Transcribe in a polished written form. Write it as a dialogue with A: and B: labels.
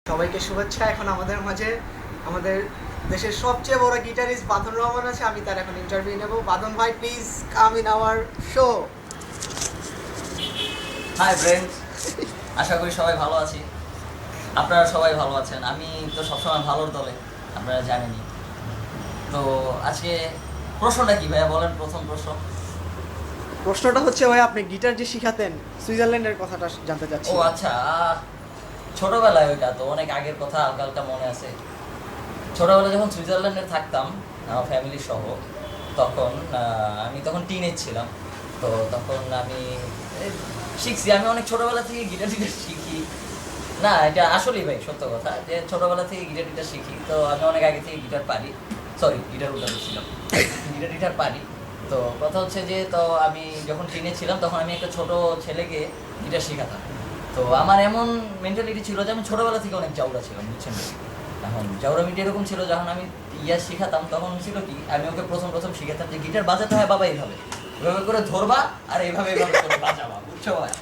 A: সবাইকে শুভেচ্ছা। এখন আমাদের মাঝে আমাদের দেশের সবচেয়ে বড় গিটারিস্ট বাঁধন রহমান আছে। আমি তার এখন ইন্টারভিউ নেব। বাঁধন ভাই, please come in our show.
B: Hi friends, আশা করি সবাই ভালো আছি। আপনারা সবাই ভালো আছেন। আমি তো সবসময় ভালোর দলে, আপনারা জানেনই। তো আজকে প্রশ্নটা কি ভাইয়া বলেন? প্রথম
A: প্রশ্নটা হচ্ছে ভাই, আপনি গিটার যে শিখাতেন, সুইজারল্যান্ডের কথাটা জানতে চাচ্ছি।
B: ও আচ্ছা, ছোটবেলায়, ওইটা তো অনেক আগের কথা, হালকা হালকা মনে আছে। ছোটবেলায় যখন সুইজারল্যান্ডে থাকতাম আমার ফ্যামিলি সহ, তখন আমি তখন টিনেজ ছিলাম। তো তখন আমি শিখছি। আমি অনেক ছোটবেলা থেকে গিটার টিটার শিখি। না, এটা আসলেই ভাই সত্য কথা যে ছোটবেলা থেকে গিটার টিটার শিখি। তো আমি অনেক আগে থেকে গিটার পারি। সরি, গিটার উল্টা করছিলাম, গিটার টিটার পারি। তো কথা হচ্ছে যে, তো আমি যখন টিনে ছিলাম তখন আমি একটা ছোট ছেলেকে গিটার শেখাতাম। তো আমার এমন মেন্টালিটি ছিল যে আমি ছোটবেলা থেকে অনেক জাউরা ছিলাম, বুঝছেন? এখন জাউরামিটি এরকম ছিল, যখন আমি শেখাতাম তখন ছিল কি, আমি ওকে প্রথম শিখাতাম যে গিটার বাজাতে হয় বাবা এইভাবে, এভাবে করে ধরবা আর এইভাবে করে বাজাবা, বুঝছো ভাই?